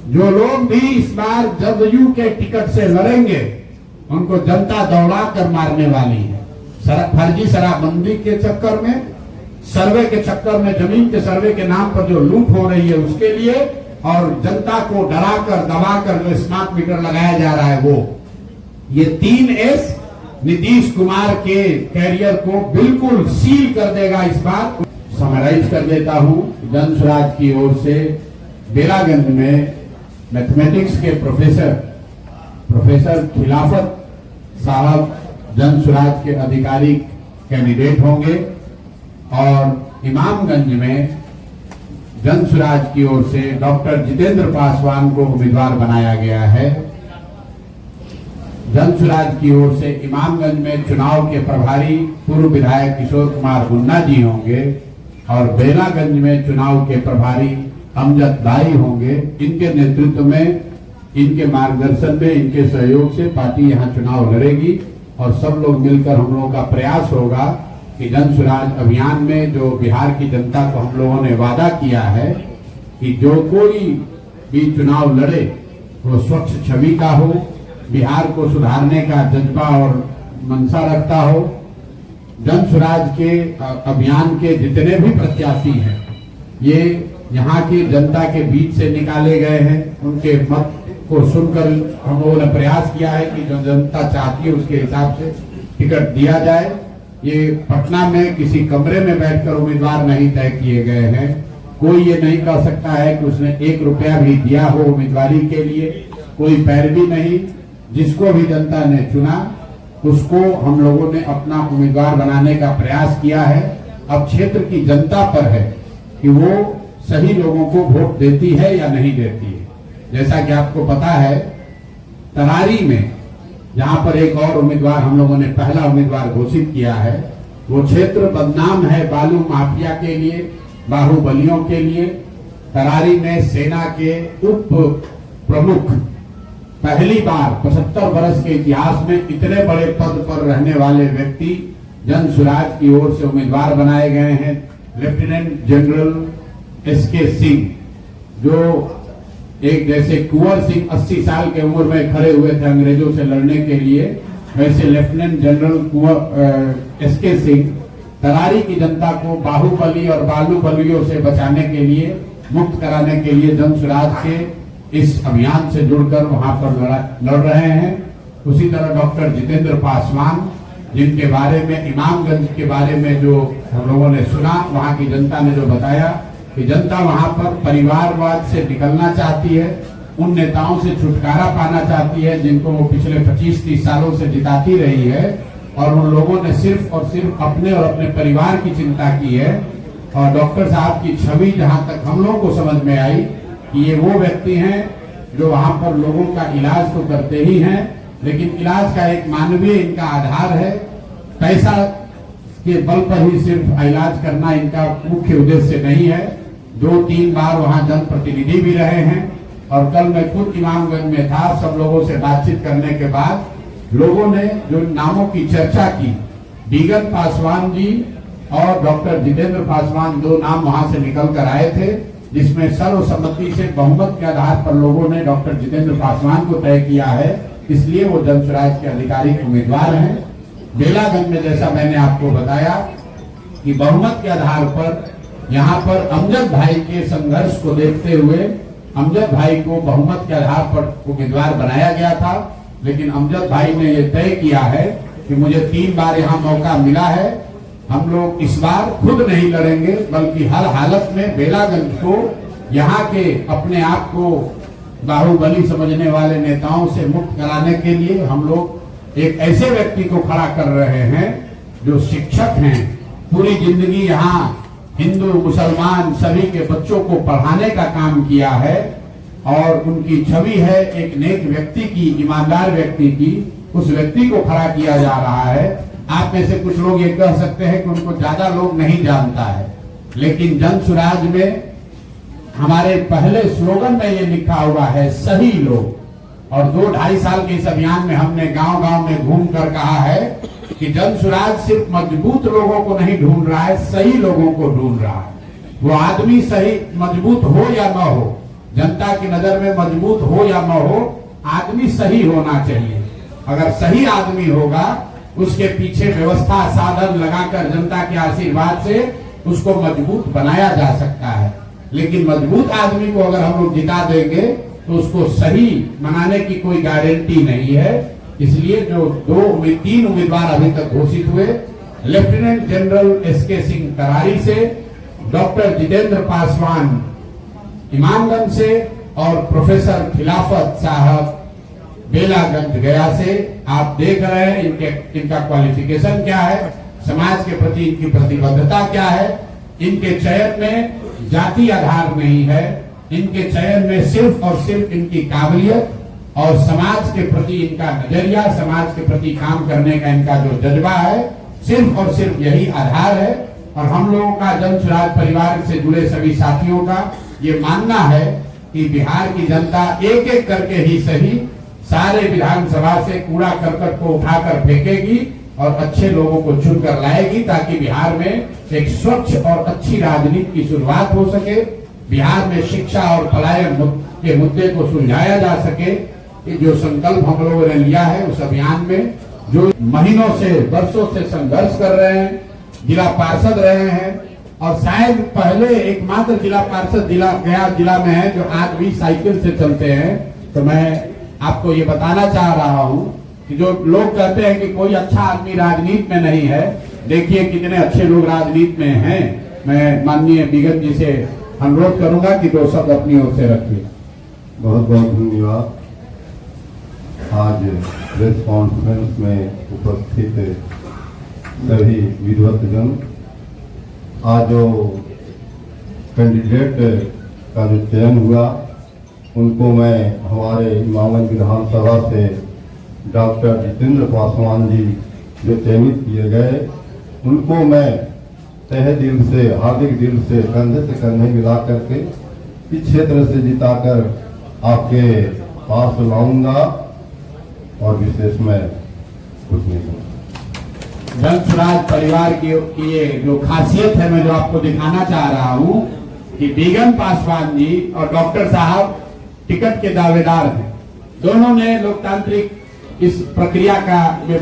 जो लोग भी इस बार जदयू के टिकट से लड़ेंगे उनको जनता दौड़ा कर मारने वाली है। फर्जी शराबबंदी के चक्कर में, सर्वे के चक्कर में, जमीन के सर्वे के नाम पर जो लूट हो रही है उसके लिए, और जनता को डराकर दबाकर जो स्मार्ट मीटर लगाया जा रहा है वो, ये 3S नीतीश कुमार के कैरियर को बिल्कुल सील कर देगा। इस बार समराइज कर देता हूं। जन स्वराज की ओर से बेलागंज में मैथमेटिक्स के प्रोफेसर खिलाफत साहब जन स्वराज के अधिकारी कैंडिडेट होंगे, और इमामगंज में जन स्वराज की ओर से डॉक्टर जितेंद्र पासवान को उम्मीदवार बनाया गया है। जन स्वराज की ओर से इमामगंज में चुनाव के प्रभारी पूर्व विधायक किशोर कुमार मुन्ना जी होंगे, और बेलागंज में चुनाव के प्रभारी अमजद भाई होंगे। इनके नेतृत्व में, इनके मार्गदर्शन में, इनके सहयोग से पार्टी यहाँ चुनाव लड़ेगी, और सब लोग मिलकर हम लोगों का प्रयास होगा कि जन स्वराज अभियान में जो बिहार की जनता को हम लोगों ने वादा किया है कि जो कोई भी चुनाव लड़े वो स्वच्छ छवि का हो, बिहार को सुधारने का जज्बा और मंशा रखता हो। जन स्वराज के अभियान के जितने भी प्रत्याशी हैं ये यहाँ की जनता के बीच से निकाले गए हैं। उनके मत को सुनकर हम लोगों ने प्रयास किया है कि जो जनता चाहती है उसके हिसाब से टिकट दिया जाए। ये पटना में किसी कमरे में बैठकर उम्मीदवार नहीं तय किए गए हैं। कोई ये नहीं कह सकता है कि उसने 1 रुपया भी दिया हो उम्मीदवारी के लिए, कोई पैरवी नहीं। जिसको भी जनता ने चुना उसको हम लोगों ने अपना उम्मीदवार बनाने का प्रयास किया है। अब क्षेत्र की जनता पर है कि वो सही लोगों को वोट देती है या नहीं देती है। जैसा कि आपको पता है, तरारी में जहां पर एक और उम्मीदवार हम लोगों ने पहला उम्मीदवार घोषित किया है, वो क्षेत्र बदनाम है बालू माफिया के लिए, बाहुबलियों के लिए। तरारी में सेना के उप प्रमुख पहली बार 75 वर्ष के इतिहास में इतने बड़े पद पर रहने वाले व्यक्ति जन स्वराज की ओर से उम्मीदवार बनाए गए हैं। लेफ्टिनेंट जनरल SK सिंह, जो एक जैसे कुंवर सिंह 80 साल के उम्र में खड़े हुए थे अंग्रेजों से लड़ने के लिए, वैसे lieutenant general SK Singh Tarari की जनता को बाहुबली और बालूबलियों से बचाने के लिए, मुक्त कराने के लिए जन स्वराज के इस अभियान से जुड़कर वहां पर लड़ रहे हैं। उसी तरह डॉक्टर जितेंद्र पासवान, जिनके बारे में इमामगंज के बारे में जो हम लोगों ने सुना, वहां की जनता ने जो बताया कि जनता वहां पर परिवारवाद से निकलना चाहती है, उन नेताओं से छुटकारा पाना चाहती है जिनको वो पिछले 25-30 सालों से जिताती रही है, और उन लोगों ने सिर्फ और सिर्फ अपने और अपने परिवार की चिंता की है। और डॉक्टर साहब की छवि जहां तक हम लोगों को समझ में आई कि ये वो व्यक्ति हैं जो वहां पर लोगों का इलाज तो करते ही हैं, लेकिन इलाज का एक मानवीय इनका आधार है। पैसा के बल पर ही सिर्फ इलाज करना इनका मुख्य उद्देश्य नहीं है। 2-3 बार वहां जनप्रतिनिधि भी रहे हैं, और कल मैं खुद इमामगंज में था। सब लोगों से बातचीत करने के बाद लोगों ने जो नामों की चर्चा की, बीगन पासवान जी और डॉक्टर जितेंद्र पासवान, 2 नाम वहां से निकल कर आए थे, जिसमें सर्वसम्मति से बहुमत के आधार पर लोगों ने डॉक्टर जितेंद्र पासवान को तय किया है। इसलिए वो जन स्वराज के आधिकारिक उम्मीदवार हैं। बेलागंज में जैसा मैंने आपको बताया कि बहुमत के आधार पर यहाँ पर अमजद भाई के संघर्ष को देखते हुए अमजद भाई को बहुमत के आधार पर उम्मीदवार बनाया गया था, लेकिन अमजद भाई ने ये तय किया है कि मुझे 3 बार यहाँ मौका मिला है, हम लोग इस बार खुद नहीं लड़ेंगे, बल्कि हर हालत में बेलागंज को यहाँ के अपने आप को बाहुबली समझने वाले नेताओं से मुक्त कराने के लिए हम लोग एक ऐसे व्यक्ति को खड़ा कर रहे हैं जो शिक्षक हैं, पूरी जिंदगी यहाँ हिंदू मुसलमान सभी के बच्चों को पढ़ाने का काम किया है, और उनकी छवि है एक नेक व्यक्ति की, ईमानदार व्यक्ति की। उस व्यक्ति को खड़ा किया जा रहा है। आप में से कुछ लोग ये कह सकते हैं कि उनको ज्यादा लोग नहीं जानता है, लेकिन जन स्वराज में हमारे पहले स्लोगन में ये लिखा हुआ है, सही लोग। और 2-2.5 साल के इस अभियान में हमने गांव-गांव में घूमकर कहा है कि जन स्वराज सिर्फ मजबूत लोगों को नहीं ढूंढ रहा है, सही लोगों को ढूंढ रहा है। वो आदमी सही मजबूत हो या न हो, जनता की नजर में मजबूत हो या न हो, आदमी सही होना चाहिए। अगर सही आदमी होगा, उसके पीछे व्यवस्था साधन लगाकर जनता के आशीर्वाद से उसको मजबूत बनाया जा सकता है। लेकिन मजबूत आदमी को अगर हम लोग जिता देंगे तो उसको सही बनाने की कोई गारंटी नहीं है। इसलिए जो 3 उम्मीदवार अभी तक घोषित हुए, lieutenant general S K Singh Tarari से, डॉक्टर जितेंद्र पासवान इमामगंज से और प्रोफेसर खिलाफत साहब बेलागंज गया से, आप देख रहे हैं इनका क्वालिफिकेशन क्या है, समाज के प्रति इनकी प्रतिबद्धता क्या है। इनके चयन में जाति आधार नहीं है, इनके चयन में सिर्फ और सिर्फ इनकी काबिलियत और समाज के प्रति इनका नजरिया, समाज के प्रति काम करने का इनका जो जज्बा है, सिर्फ और सिर्फ यही आधार है। और हम लोगों का जन स्वराज परिवार से जुड़े सभी साथियों का ये मानना है कि बिहार की जनता एक एक करके ही सही सारे विधानसभा से कूड़ा करकट को उठाकर फेंकेगी और अच्छे लोगों को चुनकर लाएगी, ताकि बिहार में एक स्वच्छ और अच्छी राजनीति की शुरुआत हो सके, बिहार में शिक्षा और पलायन के मुद्दे को सुलझाया जा सके। जो संकल्प हम लोगों ने लिया है उस अभियान में, जो महीनों से वर्षों से संघर्ष कर रहे हैं, जिला पार्षद रहे हैं और शायद पहले एकमात्र जिला पार्षद गया जिला में है जो आज भी साइकिल से चलते हैं। तो मैं आपको ये बताना चाह रहा हूँ कि जो लोग कहते हैं कि कोई अच्छा आदमी राजनीति में नहीं है, देखिए कितने अच्छे लोग राजनीति में हैं। मैं माननीय बिगन जी से अनुरोध करूंगा कि 2 शब्द अपनी ओर से रखिए। बहुत बहुत धन्यवाद। आज प्रेस कॉन्फ्रेंस में उपस्थित सभी विद्वत्तजन, आज जो कैंडिडेट का जो चयन हुआ उनको मैं हमारे इमामगंज विधानसभा से डॉक्टर जितेंद्र पासवान जी जो चयनित किए गए, उनको मैं तहे दिल से, हार्दिक दिल से, कंधे से कंधे मिला करके इस क्षेत्र से जिताकर आपके पास लाऊंगा और विशेष मैं कुछ नहीं कहूँगा। जन स्वराज परिवार की ये जो खासियत है, मैं जो आपको दिखाना चाह रहा हूँ कि बिगन पासवान जी और डॉक्टर साहब टिकट के दावेदार हैं। दोनों ने लोकतांत्रिक इस प्रक्रिया का में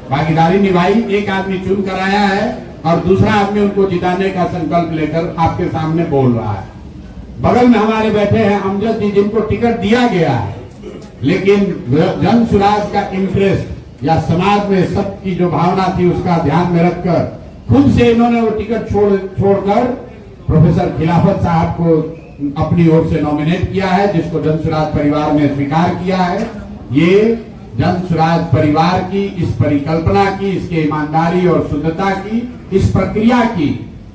भागीदारी निभाई। एक आदमी चुन कर आया है और दूसरा आदमी उनको जिताने का संकल्प लेकर आपके सामने बोल रहा है। बगल में हमारे बैठे हैं अमजद जी, जिनको टिकट दिया गया है, लेकिन जन स्वराज का इंटरेस्ट या समाज में सबकी जो भावना थी उसका ध्यान में रखकर खुद से इन्होंने वो टिकट छोड़कर प्रोफेसर खिलाफत साहब को अपनी ओर से नॉमिनेट किया है, जिसको जन स्वराज परिवार ने स्वीकार किया है। ये जन स्वराज परिवार की इस परिकल्पना की, इसके ईमानदारी और शुद्धता की, इस प्रक्रिया की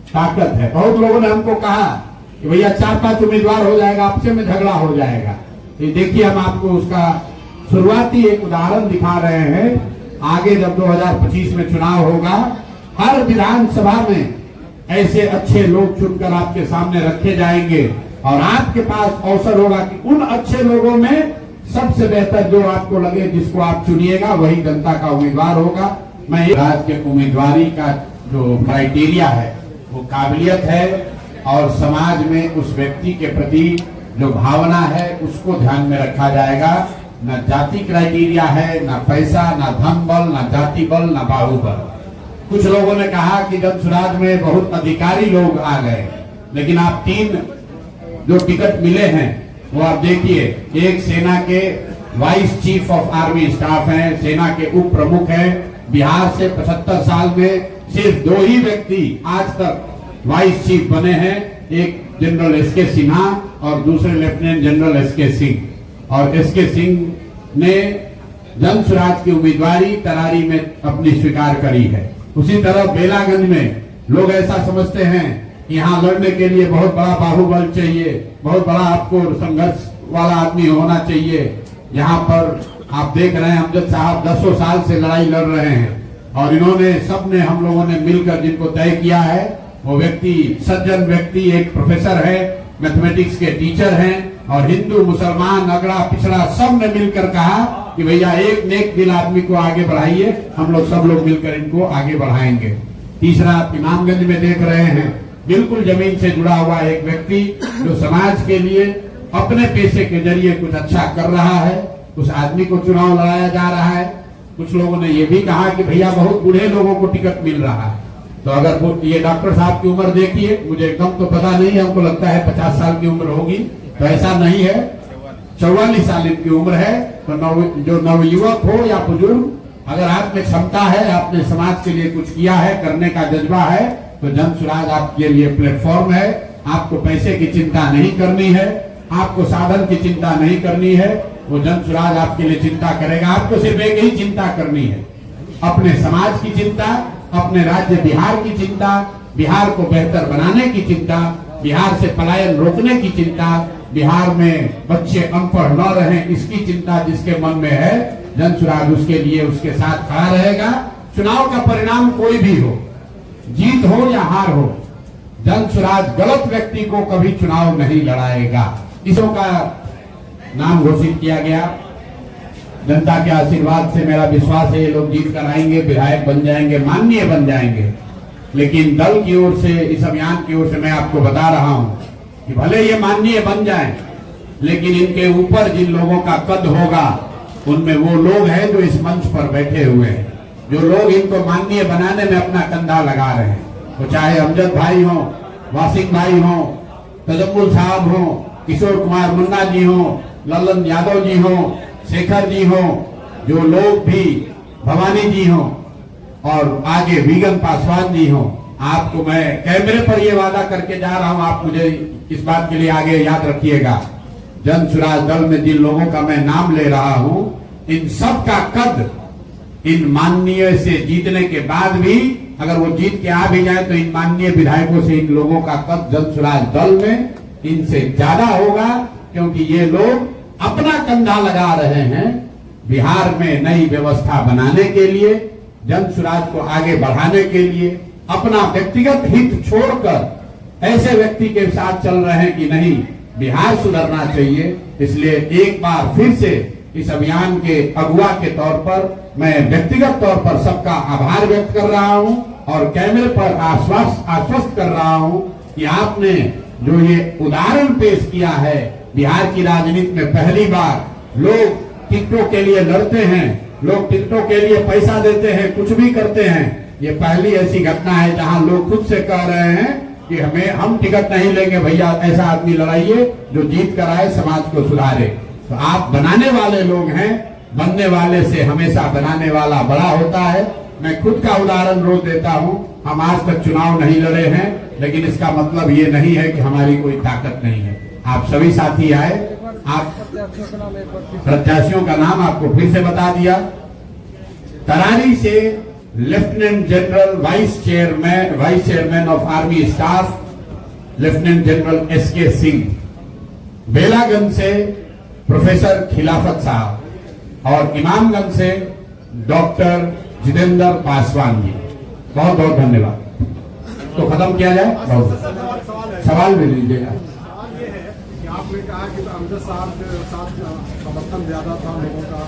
ताकत है। बहुत लोगों ने हमको कहा कि भैया 4-5 उम्मीदवार हो जाएगा, आपसे में झगड़ा हो जाएगा। ये देखिए, हम आपको उसका शुरुआती एक उदाहरण दिखा रहे हैं। आगे जब 2025 में चुनाव होगा, हर विधानसभा में ऐसे अच्छे लोग चुनकर आपके सामने रखे जाएंगे और आपके पास अवसर होगा कि उन अच्छे लोगों में सबसे बेहतर जो आपको लगे, जिसको आप चुनिएगा, वही जनता का उम्मीदवार होगा। मैं राज्य के उम्मीदवारी का जो क्राइटेरिया है वो काबिलियत है और समाज में उस व्यक्ति के प्रति जो भावना है उसको ध्यान में रखा जाएगा। न जाति क्राइटेरिया है, न पैसा, न धन बल, न जाति बल, न बाहुबल। कुछ लोगों ने कहा कि जन स्वराज में बहुत अधिकारी लोग आ गए, लेकिन आप 3 जो टिकट मिले हैं वो आप देखिए। एक सेना के vice chief of army staff हैं, सेना के उप प्रमुख हैं। बिहार से 75 साल में सिर्फ 2 ही व्यक्ति आज तक वाइस चीफ बने हैं, एक जनरल एसके सिन्हा और दूसरे लेफ्टिनेंट जनरल एसके सिंह। और एसके सिंह ने जन स्वराज की उम्मीदवारी तरारी में अपनी स्वीकार करी है। उसी तरह बेलागंज में लोग ऐसा समझते हैं कि यहाँ लड़ने के लिए बहुत बड़ा बाहुबल चाहिए, बहुत बड़ा आपको संघर्ष वाला आदमी होना चाहिए। यहाँ पर आप देख रहे हैं अमजद साहब 10 साल से लड़ाई लड़ रहे हैं और इन्होंने सबने, हम लोगों ने मिलकर जिनको तय किया है, वो व्यक्ति सज्जन व्यक्ति एक प्रोफेसर है, मैथमेटिक्स के टीचर हैं और हिंदू मुसलमान अगड़ा पिछड़ा सब ने मिलकर कहा कि भैया एक नेक दिल आदमी को आगे बढ़ाइए, हम लोग सब लोग मिलकर इनको आगे बढ़ाएंगे। तीसरा आप इमामगंज में देख रहे हैं, बिल्कुल जमीन से जुड़ा हुआ एक व्यक्ति जो समाज के लिए अपने पैसे के जरिए कुछ अच्छा कर रहा है, उस आदमी को चुनाव लड़ाया जा रहा है। कुछ लोगों ने ये भी कहा कि भैया बहुत बूढ़े लोगों को टिकट मिल रहा है। तो अगर वो ये डॉक्टर साहब की उम्र देखिए, मुझे एकदम तो पता नहीं है, हमको लगता है 50 साल की उम्र होगी, तो ऐसा नहीं है, 44 साल इनकी उम्र है। तो जो नवयुवक हो या बुजुर्ग, अगर आप में क्षमता है, आपने समाज के लिए कुछ किया है, करने का जज्बा है, तो जन सुराज आपके लिए प्लेटफॉर्म है। आपको पैसे की चिंता नहीं करनी है, आपको साधन की चिंता नहीं करनी है, वो जन सुराज आपके लिए चिंता करेगा। आपको सिर्फ एक ही चिंता करनी है, अपने समाज की चिंता, अपने राज्य बिहार की चिंता, बिहार को बेहतर बनाने की चिंता, बिहार से पलायन रोकने की चिंता, बिहार में बच्चे अनपढ़ न रहें इसकी चिंता जिसके मन में है, जन सुराज उसके लिए उसके साथ खड़ा रहेगा। चुनाव का परिणाम कोई भी हो, जीत हो या हार हो, जन सुराज गलत व्यक्ति को कभी चुनाव नहीं लड़ाएगा। इसों का नाम घोषित किया गया। जनता के आशीर्वाद से मेरा विश्वास है ये लोग जीत कर आएंगे, विधायक बन जाएंगे, माननीय बन जाएंगे। लेकिन दल की ओर से, इस अभियान की ओर से मैं आपको बता रहा हूं कि भले ये माननीय बन जाएं, लेकिन इनके ऊपर जिन लोगों का कद होगा, उनमें वो लोग हैं जो इस मंच पर बैठे हुए हैं, जो लोग इनको माननीय बनाने में अपना कंधा लगा रहे हैं। वो चाहे अमजद भाई हो, वासिक भाई हो, तजम्मुल साहब हो, किशोर कुमार मुन्ना जी हो, ललन यादव जी हो, शेखर जी हो, जो लोग भी, भवानी जी हो, और आगे वीगन पासवान जी हो। आपको मैं कैमरे पर ये वादा करके जा रहा हूं, आप मुझे इस बात के लिए आगे याद रखिएगा। जन सुराज दल में जिन लोगों का मैं नाम ले रहा हूं, इन सब का कद इन माननीय से जीतने के बाद भी, अगर वो जीत के आ भी जाए, तो इन माननीय विधायकों से इन लोगों का कद जन सुराज दल में इनसे ज्यादा होगा, क्योंकि ये लोग अपना कंधा लगा रहे हैं बिहार में नई व्यवस्था बनाने के लिए, जन सुराज को आगे बढ़ाने के लिए। अपना व्यक्तिगत हित छोड़कर ऐसे व्यक्ति के साथ चल रहे हैं कि नहीं, बिहार सुधरना चाहिए। इसलिए एक बार फिर से इस अभियान के अगुवा के तौर पर मैं व्यक्तिगत तौर पर सबका आभार व्यक्त कर रहा हूं और कैमरे पर आश्वस्त कर रहा हूं कि आपने जो ये उदाहरण पेश किया है, बिहार की राजनीति में पहली बार लोग टिकटों के लिए लड़ते हैं, लोग टिकटों के लिए पैसा देते हैं, कुछ भी करते हैं। ये पहली ऐसी घटना है जहां लोग खुद से कह रहे हैं कि हम टिकट नहीं लेंगे भैया, ऐसा आदमी लड़ाइए जो जीत कर आए, समाज को सुधारे। तो आप बनाने वाले लोग हैं, बनने वाले से हमेशा बनाने वाला बड़ा होता है। मैं खुद का उदाहरण रोज देता हूं। हम आज तक चुनाव नहीं लड़े हैं, लेकिन इसका मतलब ये नहीं है कि हमारी कोई ताकत नहीं है। आप सभी साथी आए, आप प्रत्याशियों का नाम आपको फिर से बता दिया। तरारी से lieutenant general vice chairman of army staff lieutenant general S K Singh, Belaganj से प्रोफेसर खिलाफत साहब और इमामगंज से डॉक्टर जितेंद्र पासवान जी। बहुत बहुत धन्यवाद। तो खत्म किया जाए, बहुत सवाल भी लीजिएगा। ये है कि आपने कहा कि अमजद साहब के साथ समर्थन ज्यादा था लोगों का,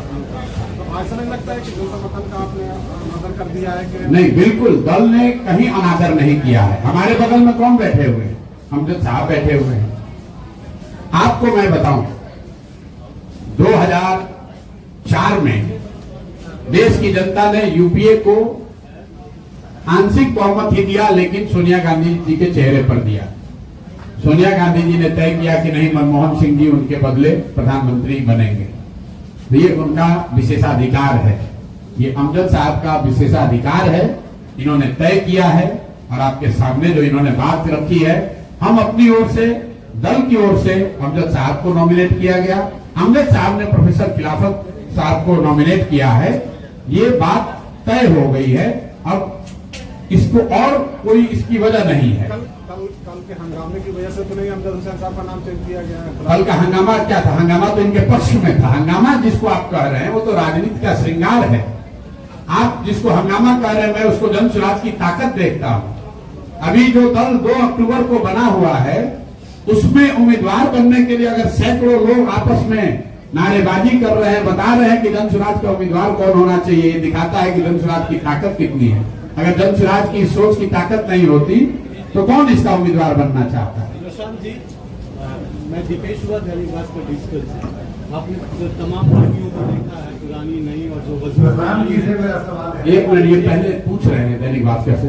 तो ऐसा नहीं लगता है कि जो समर्थन का आपने अनादर कर दिया है कि नहीं, बिल्कुल दल ने कहीं अनादर नहीं किया है। हमारे बगल में कौन बैठे हुए हैं? अमजद साहब बैठे हुए हैं। आपको मैं बताऊं, 2004 में देश की जनता ने यूपीए को आंशिक बहुमत ही दिया, लेकिन सोनिया गांधी जी के चेहरे पर दिया। सोनिया गांधी जी ने तय किया कि नहीं, मनमोहन सिंह जी उनके बदले प्रधानमंत्री बनेंगे। ये उनका विशेषाधिकार है, ये अमजद साहब का विशेषाधिकार है। इन्होंने तय किया है और आपके सामने जो इन्होंने बात रखी है, हम अपनी ओर से, दल की ओर से अमजद साहब को नॉमिनेट किया गया। अमजद साहब ने प्रोफेसर खिलाफत साहब को नॉमिनेट किया है। ये बात तय हो गई है। अब इसको और कोई इसकी वजह नहीं है। कल के हंगामे की वजह से तो नहीं अमजद हुसैन साहब का नाम चेंज किया गया है? कल का हंगामा क्या था? हंगामा तो इनके पक्ष में था। हंगामा जिसको आप कह रहे हैं वो तो राजनीति का श्रृंगार है। आप जिसको हंगामा कह रहे हैं, मैं उसको जन सुराज की ताकत देखता हूं। अभी जो दल 2 अक्टूबर को बना हुआ है, उसमें उम्मीदवार बनने के लिए अगर सैकड़ों लोग आपस में नारेबाजी कर रहे हैं, बता रहे हैं कि जन सुराज का उम्मीदवार कौन होना चाहिए, ये दिखाता है कि जन सुराज की ताकत कितनी है। अगर जन सुराज की सोच की ताकत नहीं होती तो कौन इसका उम्मीदवार बनना चाहता है? प्रशांत जी, मैं दीपेश हुआ दैनिक भास्कर डिजिटल से। आपने तमाम पार्टियों को देखा है, पुरानी नई और जो एक मिनट, ये पहले पूछ रहे हैं दैनिक भास्कर से।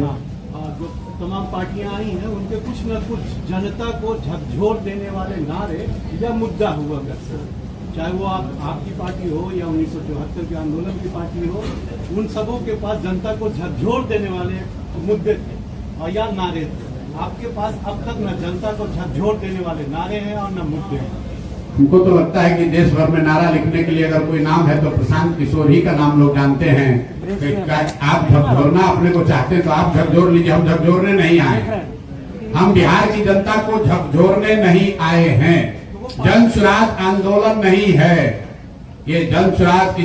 जो तमाम पार्टियां आई हैं उनके कुछ न कुछ जनता को झकझोर देने वाले नारे या मुद्दा हुआ करते हैं, चाहे वो आपकी पार्टी हो या 1974 के आंदोलन की पार्टी हो, उन सबों के पास जनता को झकझोर देने वाले मुद्दे थे और या नारे थे। आपके पास अब तक न जनता को झकझोर देने वाले नारे हैं और न मुद्दे हैं। हमको तो लगता है कि देश भर में नारा लिखने के लिए अगर कोई नाम है तो प्रशांत किशोर ही का नाम लोग जानते हैं। आप झकझोरना अपने को चाहते हैं तो आप झकझोर लीजिए, हम झकझोरने नहीं आए। हम बिहार की जनता को झकझोरने नहीं आए हैं। जन स्वराज आंदोलन नहीं है ये, जन स्वराज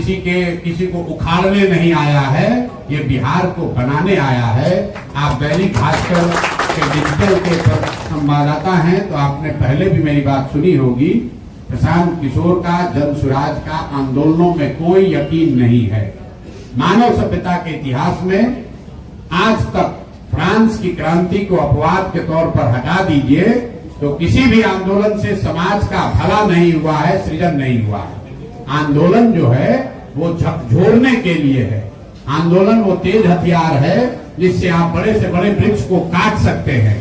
किसी को उखाड़ने नहीं आया है, ये बिहार को बनाने आया है। आप दैनिक भास्कर के डिजिटल के संवाददाता हैं तो आपने पहले भी मेरी बात सुनी होगी। प्रशांत किशोर का जन स्वराज का आंदोलनों में कोई यकीन नहीं है। मानव सभ्यता के इतिहास में आज तक फ्रांस की क्रांति को अपवाद के तौर पर हटा दीजिए तो किसी भी आंदोलन से समाज का भला नहीं हुआ है, सृजन नहीं हुआ है। आंदोलन जो है वो झकझोरने के लिए है। आंदोलन वो तेज हथियार है जिससे आप बड़े से बड़े वृक्ष को काट सकते हैं।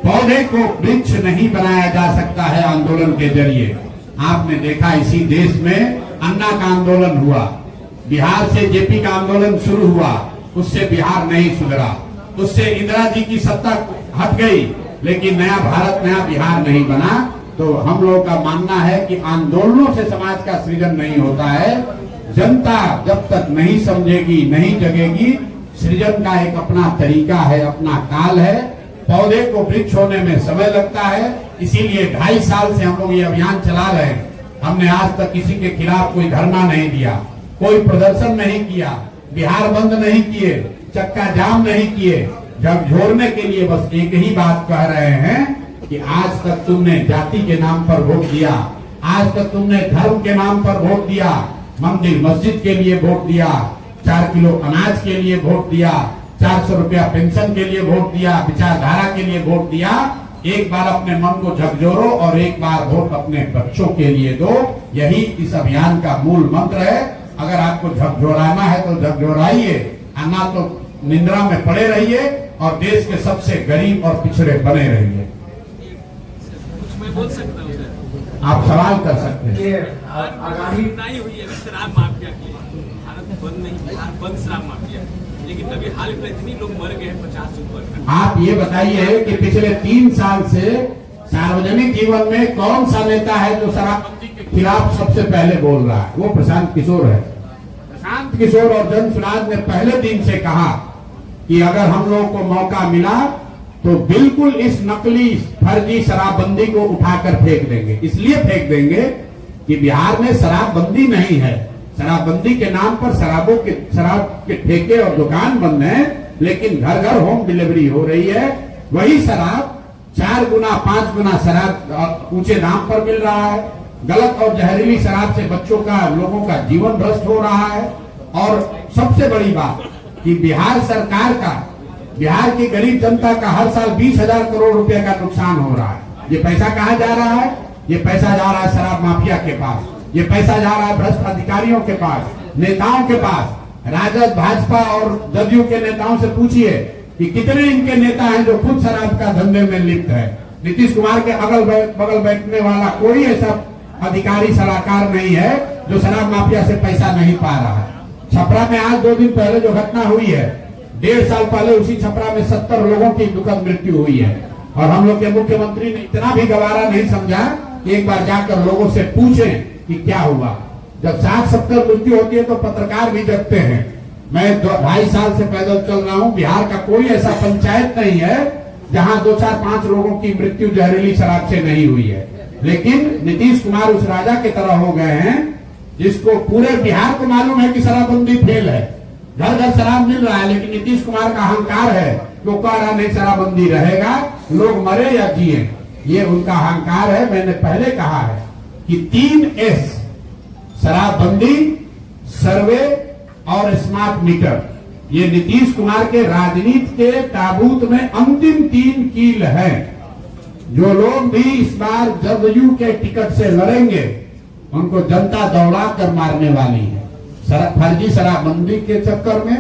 पौधे को वृक्ष नहीं बनाया जा सकता है आंदोलन के जरिए। आपने देखा इसी देश में अन्ना का आंदोलन हुआ, बिहार से जेपी का आंदोलन शुरू हुआ, उससे बिहार नहीं सुधरा, उससे इंदिरा जी की सत्ता हट गई, लेकिन नया भारत नया बिहार नहीं बना। तो हम लोगों का मानना है कि आंदोलनों से समाज का सृजन नहीं होता है। जनता जब तक नहीं समझेगी, नहीं जगेगी, सृजन का एक अपना तरीका है, अपना काल है। पौधे को वृक्ष होने में समय लगता है, इसीलिए 2.5 साल से हम लोग ये अभियान चला रहे हैं। हमने आज तक किसी के खिलाफ कोई धरना नहीं दिया, कोई प्रदर्शन नहीं किया, बिहार बंद नहीं किए, चक्का जाम नहीं किए। झकझोरने के लिए बस एक ही बात कह रहे हैं कि आज तक तुमने जाति के नाम पर वोट दिया, आज तक तुमने धर्म के नाम पर वोट दिया, मंदिर मस्जिद के लिए वोट दिया, 4 किलो अनाज के लिए वोट दिया, 400 रुपया पेंशन के लिए वोट दिया, विचारधारा के लिए वोट दिया। एक बार अपने मन को झकझोरो और एक बार वोट अपने बच्चों के लिए दो। यही इस अभियान का मूल मंत्र है। अगर आपको झकझोराना है तो झकझोराइए, ना तो निंद्रा में पड़े रहिए और देश के सबसे गरीब और पिछड़े बने रहिए। कुछ मैं बोल सकता हूँ सर? आप सवाल कर सकते हैं। आगामी नहीं हुई है शराब माफिया की, भारत बंद नहीं, बिहार बंद शराब माफिया, लेकिन अभी हाल में इतनी लोग मर गए हैं 50 ऊपर। आप ये बताइए कि पिछले 3 साल से सार्वजनिक जीवन में कौन सा नेता है जो शराबबंदी के खिलाफ सबसे पहले बोल रहा है? वो प्रशांत किशोर है। प्रशांत किशोर और जन स्वराज ने पहले दिन से कहा कि अगर हम लोगों को मौका मिला तो बिल्कुल इस नकली फर्जी शराबबंदी को उठाकर फेंक देंगे। इसलिए फेंक देंगे कि बिहार में शराबबंदी नहीं है। शराबबंदी के नाम पर शराब के ठेके और दुकान बंद हैं, लेकिन घर घर होम डिलीवरी हो रही है। वही शराब 4 गुना 5 गुना शराब ऊंचे दाम पर मिल रहा है। गलत और जहरीली शराब से बच्चों का, लोगों का जीवन भ्रष्ट हो रहा है। और सबसे बड़ी बात कि बिहार सरकार का, बिहार की गरीब जनता का हर साल 20,000 करोड़ रुपए का नुकसान हो रहा है। ये पैसा कहाँ जा रहा है? ये पैसा जा रहा है शराब माफिया के पास, ये पैसा जा रहा है भ्रष्ट अधिकारियों के पास, नेताओं के पास। राजद, भाजपा और जदयू के नेताओं से पूछिए कि कितने इनके नेता हैं जो खुद शराब का धंधे में लिप्त है। नीतीश कुमार के अगल बगल बैठने वाला कोई ऐसा अधिकारी सलाहकार नहीं है जो शराब माफिया से पैसा नहीं पा रहा है। छपरा में आज 2 दिन पहले जो घटना हुई है, 1.5 साल पहले उसी छपरा में 70 लोगों की दुखद मृत्यु हुई है। और हम लोग के मुख्यमंत्री ने इतना भी गवारा नहीं समझा कि एक बार जाकर लोगों से पूछें कि क्या हुआ। जब 60-70 मृत्यु होती है तो पत्रकार भी जगते हैं। मैं 2.5 साल से पैदल चल रहा हूँ, बिहार का कोई ऐसा पंचायत नहीं है जहाँ 2, 4, 5 लोगों की मृत्यु जहरीली शराब से नहीं हुई है। लेकिन नीतीश कुमार उस राजा की तरह हो गए हैं जिसको पूरे बिहार को मालूम है कि शराबबंदी फेल है, घर घर शराब मिल रहा है, लेकिन नीतीश कुमार का अहंकार है, वो कह रहा नहीं शराबबंदी रहेगा, लोग मरे या जिए। ये उनका अहंकार है। मैंने पहले कहा है कि 3S, शराबबंदी, सर्वे और स्मार्ट मीटर, ये नीतीश कुमार के राजनीति के ताबूत में अंतिम 3 कील है। जो लोग भी इस बार जदयू के टिकट से लड़ेंगे उनको जनता दौड़ा कर मारने वाली है। फर्जी शराबबंदी के चक्कर में,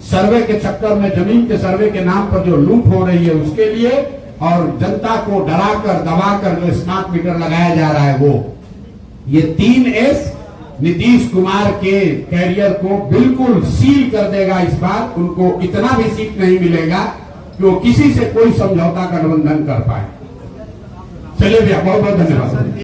सर्वे के चक्कर में, जमीन के सर्वे के नाम पर जो लूट हो रही है उसके लिए, और जनता को डरा कर दबा कर जो स्मार्ट मीटर लगाया जा रहा है वो, ये 3S नीतीश कुमार के कैरियर को बिल्कुल सील कर देगा। इस बार उनको इतना भी सीट नहीं मिलेगा कि वो किसी से कोई समझौता का गठबंधन कर पाए। चलिए भैया, बहुत बहुत धन्यवाद।